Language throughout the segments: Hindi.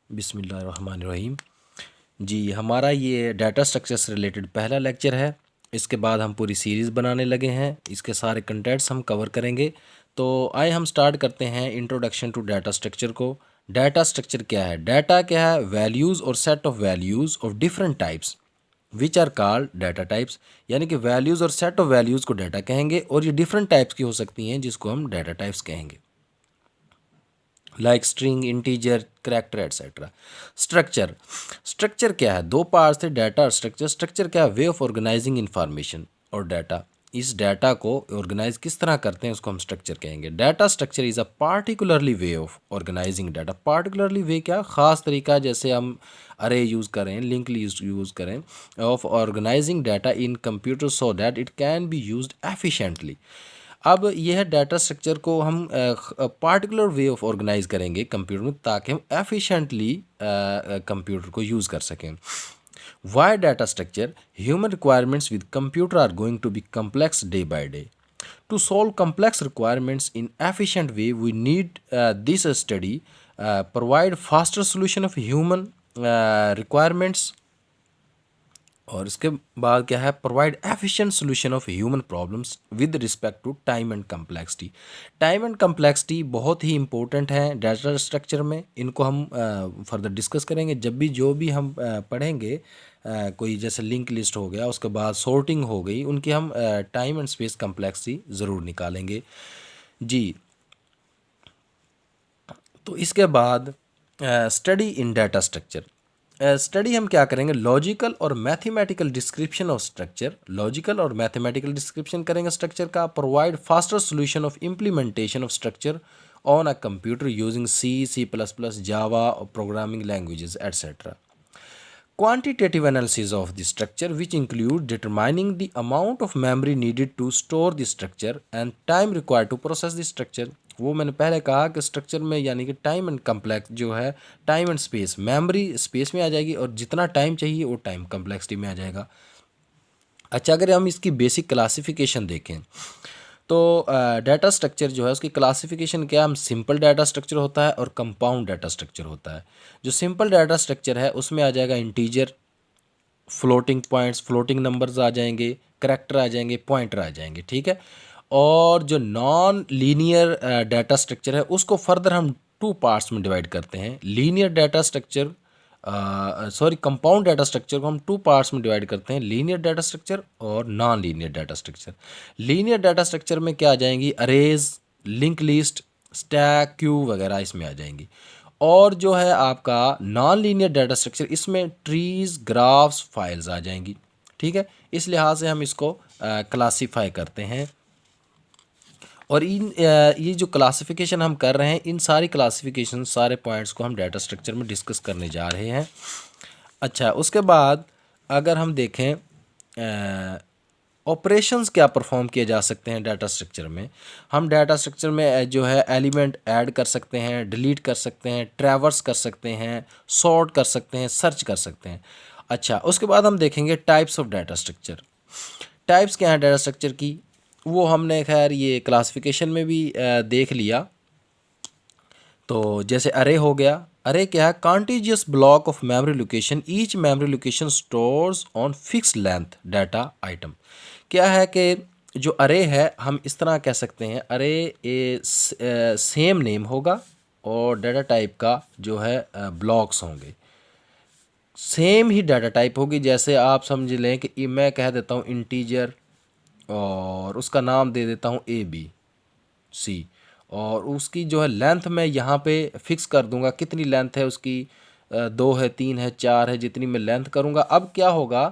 बिस्मिल्लाहिर्रहमानिर्रहीम। जी, हमारा ये डाटा स्ट्रक्चर से रिलेटेड पहला लेक्चर है। इसके बाद हम पूरी सीरीज़ बनाने लगे हैं, इसके सारे कंटेंट्स हम कवर करेंगे। तो आइए हम स्टार्ट करते हैं इंट्रोडक्शन टू डाटा स्ट्रक्चर को। डाटा स्ट्रक्चर क्या है? डाटा क्या है? वैल्यूज़ और set of values of different types which are called data types. यानी कि वैल्यूज़ और सेट ऑफ वैल्यूज़ को डाटा कहेंगे और ये डिफरेंट टाइप्स की हो सकती हैं जिसको हम डाटा टाइप्स कहेंगे, like string, integer, character etcetera. Structure, structure क्या है? दो पार्ट्स थे, डाटा और स्ट्रक्चर। स्ट्रक्चर क्या है? वे ऑफ ऑर्गेनाइजिंग इंफॉर्मेशन और डाटा। इस डाटा को ऑर्गेनाइज किस तरह करते हैं उसको हम स्ट्रक्चर कहेंगे। Data structure is a particularly way of organizing data. Particularly way क्या? ख़ास तरीका, जैसे हम अरे यूज़ करें, लिंक लिस्ट यूज़ करें, of organizing data in computer so that it can be used efficiently. अब यह डाटा स्ट्रक्चर को हम पार्टिकुलर वे ऑफ ऑर्गेनाइज करेंगे कंप्यूटर में ताकि हम एफिशिएंटली कंप्यूटर को यूज़ कर सकें। Why data structure? Human requirements with computer are going to be complex day by day. To solve complex requirements in efficient way, we need this study provide faster solution of human requirements, और इसके बाद क्या है? Provide efficient solution of human problems with respect to time and complexity. Time and complexity बहुत ही इंपॉर्टेंट है डाटा स्ट्रक्चर में। इनको हम फर्दर डिस्कस करेंगे जब भी जो भी हम पढ़ेंगे। कोई जैसे लिंक लिस्ट हो गया, उसके बाद सॉर्टिंग हो गई, उनकी हम टाइम एंड स्पेस कम्प्लेक्सिटी ज़रूर निकालेंगे। जी, तो इसके बाद study in data structure. Study हम क्या करेंगे? लॉजिकल और mathematical description of structure. Logical और मैथमेटिकल डिस्क्रिप्शन करेंगे स्ट्रक्चर का। Provide faster solution of implementation of structure on a computer using C++, जावा और programming languages etcetera. Quantitative analysis of the structure, which include determining the amount of memory needed to store the structure and time required to process the structure। वो मैंने पहले कहा कि स्ट्रक्चर में यानी कि टाइम एंड कम्प्लेक्स जो है, time and space, memory space में आ जाएगी और जितना टाइम चाहिए वो टाइम कम्प्लेक्सिटी में आ जाएगा। अच्छा, अगर हम इसकी बेसिक क्लासिफिकेशन देखें तो डाटा स्ट्रक्चर जो है उसकी क्लासिफिकेशन क्या? हम सिंपल डाटा स्ट्रक्चर होता है और कंपाउंड डाटा स्ट्रक्चर होता है। जो सिंपल डाटा स्ट्रक्चर है उसमें आ जाएगा integer, floating points, floating numbers आ जाएंगे, करैक्टर आ जाएंगे, पॉइंटर आ जाएंगे, ठीक है। और जो नॉन लीनियर डाटा स्ट्रक्चर है उसको फर्दर हम टू पार्ट्स में डिवाइड करते हैं। Linear data structure, compound data structure को हम टू पार्ट्स में डिवाइड करते हैं, लीनियर डाटा स्ट्रक्चर और non linear data structure. Linear data structure में क्या आ जाएंगी? Arrays, link list, stack, Q वगैरह इसमें आ जाएंगी। और जो है आपका नॉन लीनियर डाटा स्ट्रक्चर, इसमें ट्रीज, ग्राफ्स, फाइल्स आ जाएंगी, ठीक है। इस लिहाज से हम इसको क्लासीफाई करते हैं। और ये जो क्लासिफिकेशन हम कर रहे हैं, इन सारी क्लासिफिकेशन, सारे पॉइंट्स को हम डाटा स्ट्रक्चर में डिस्कस करने जा रहे हैं। अच्छा, उसके बाद अगर हम देखें ऑपरेशंस क्या परफॉर्म किए जा सकते हैं डाटा स्ट्रक्चर में। हम डाटा स्ट्रक्चर में जो है एलिमेंट ऐड कर सकते हैं, डिलीट कर सकते हैं, ट्रैवर्स कर सकते हैं, सॉर्ट कर सकते हैं, सर्च कर सकते हैं। अच्छा, उसके बाद हम देखेंगे types of data structure. Types क्या हैं डाटा स्ट्रक्चर की? वो हमने खैर ये क्लासिफिकेशन में भी देख लिया। तो जैसे अरे हो गया। अरे क्या है? Contiguous block of memory location, each memory location stores on fix length data item. क्या है कि जो अरे है हम इस तरह कह सकते हैं, अरे ए सेम नेम होगा और डाटा टाइप का जो है ब्लॉक्स होंगे, सेम ही डाटा टाइप होगी। जैसे आप समझ लें कि मैं कह देता हूँ इंटीजर और उसका नाम दे देता हूँ ABC, और उसकी जो है लेंथ मैं यहाँ पे फिक्स कर दूंगा, कितनी लेंथ है उसकी, 2 है, 3 है, 4 है, जितनी मैं लेंथ करूँगा। अब क्या होगा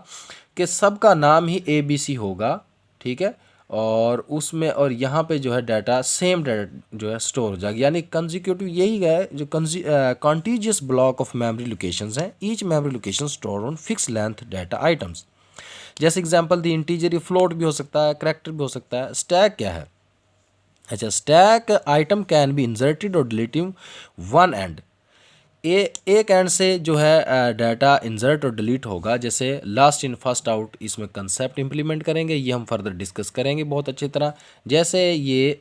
कि सबका नाम ही ABC होगा, ठीक है। और उसमें और यहाँ पे जो है डाटा सेम डाटा जो है स्टोर हो जाएगा, यानी कंजिक्यूटिव यही है जो contiguous block of memory locations हैं, each memory location store on fix length data items. जैसे एग्जांपल दी इंटीजर, ये फ्लोट भी हो सकता है, करैक्टर भी हो सकता है। स्टैक क्या है? अच्छा, stack item can be inserted और डिलीटिंग वन एंड। एक एंड से जो है डाटा इंसर्ट और डिलीट होगा। जैसे लास्ट इन फर्स्ट आउट, इसमें कंसेप्ट इंप्लीमेंट करेंगे, ये हम फर्दर डिस्कस करेंगे बहुत अच्छी तरह। जैसे ये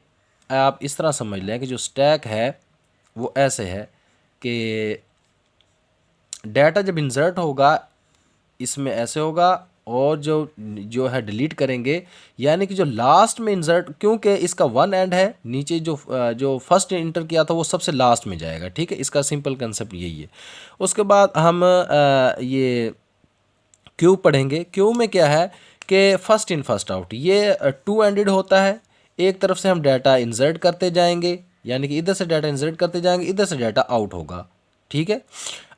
आप इस तरह समझ लें कि जो स्टैक है वो ऐसे है कि डाटा जब इंसर्ट होगा इसमें ऐसे होगा, और जो जो है डिलीट करेंगे, यानी कि जो लास्ट में इंसर्ट, क्योंकि इसका वन एंड है, नीचे जो फर्स्ट इंटर किया था वो सबसे लास्ट में जाएगा, ठीक है। इसका सिंपल कंसेप्ट यही है। उसके बाद हम ये क्यू पढ़ेंगे। क्यू में क्या है कि फर्स्ट इन फर्स्ट आउट, ये टू एंडेड होता है। एक तरफ से हम डाटा इंसर्ट करते जाएंगे, यानी कि इधर से डाटा इंसर्ट करते जाएंगे, इधर से डाटा आउट होगा, ठीक है।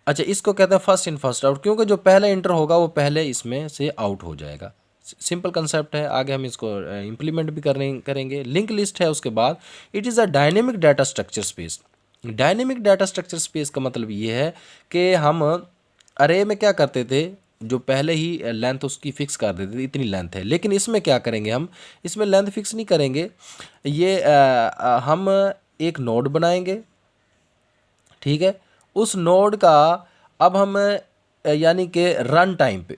अच्छा, इसको कहते हैं फर्स्ट इन फर्स्ट आउट, क्योंकि जो पहले इंटर होगा वो पहले इसमें से आउट हो जाएगा। सिंपल कंसेप्ट है। आगे हम इसको इम्प्लीमेंट भी करेंगे। लिंक लिस्ट है उसके बाद। It is a dynamic data structure space. Dynamic data structure space का मतलब ये है कि हम अरे में क्या करते थे, जो पहले ही लेंथ उसकी फिक्स कर देते थे, इतनी लेंथ है। लेकिन इसमें क्या करेंगे, हम इसमें लेंथ फिक्स नहीं करेंगे, ये हम एक नोड बनाएंगे, ठीक है। उस नोड का अब हम यानी कि रन टाइम पे,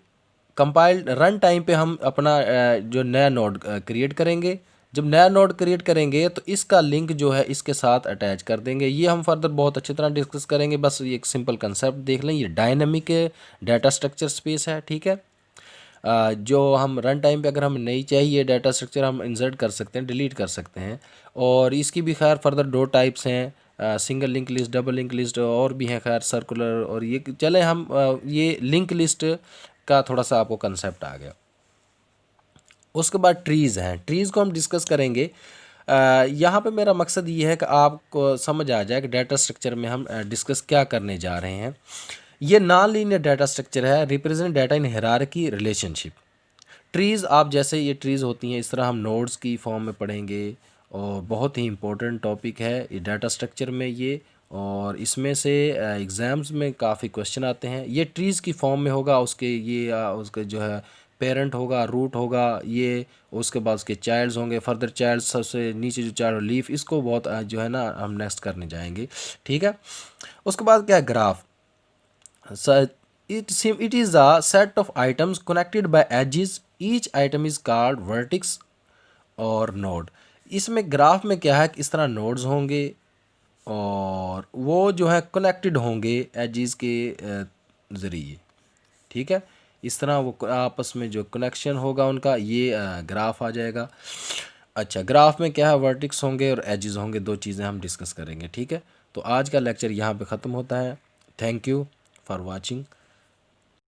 कंपाइल्ड रन टाइम पे हम अपना जो नया नोड क्रिएट करेंगे। जब नया नोड क्रिएट करेंगे तो इसका लिंक जो है इसके साथ अटैच कर देंगे। ये हम फर्दर बहुत अच्छी तरह डिस्कस करेंगे, बस ये एक सिंपल कंसेप्ट देख लें। ये डायनामिक डाटा स्ट्रक्चर स्पेस है, ठीक है। जो हम रन टाइम पे अगर हमें नहीं चाहिए डाटा स्ट्रक्चर, हम इंसर्ट कर सकते हैं, डिलीट कर सकते हैं। और इसकी भी खैर फर्दर दो टाइप्स हैं, single link list, double link list, और भी हैं खैर सर्कुलर। और ये चले हम ये लिंक लिस्ट का थोड़ा सा आपको कंसेप्ट आ गया। उसके बाद ट्रीज़ हैं। ट्रीज़ को हम डिस्कस करेंगे। यहाँ पे मेरा मकसद ये है कि आपको समझ आ जाए कि डाटा स्ट्रक्चर में हम डिस्कस क्या करने जा रहे हैं। ये नॉन लीनियर डाटा स्ट्रक्चर है, represent data in hierarchy relationship. Trees आप जैसे ये ट्रीज़ होती हैं, इस तरह हम नोड्स की फॉर्म में पढ़ेंगे। और बहुत ही इम्पोर्टेंट टॉपिक है ये डाटा स्ट्रक्चर में ये, और इसमें से एग्ज़ाम्स में काफ़ी क्वेश्चन आते हैं। ये ट्रीज़ की फॉर्म में होगा, उसके ये उसके जो है पेरेंट होगा, रूट होगा ये, उसके बाद उसके चाइल्ड्स होंगे, फर्दर चाइल्ड्स, सबसे नीचे जो चाइल्ड लीफ, इसको बहुत जो है ना हम नेक्स्ट करने जाएंगे, ठीक है। उसके बाद क्या है, graph. It is a set of items connected by edges. Each item is called vertex और नोड। इसमें ग्राफ में क्या है कि इस तरह नोड्स होंगे और वो जो है कनेक्टेड होंगे एजेस के ज़रिए, ठीक है। इस तरह वो आपस में जो कनेक्शन होगा उनका, ये ग्राफ आ जाएगा। अच्छा, ग्राफ में क्या है, वर्टिक्स होंगे और एजेस होंगे, दो चीज़ें हम डिस्कस करेंगे, ठीक है। तो आज का लेक्चर यहाँ पे ख़त्म होता है। Thank you for watching.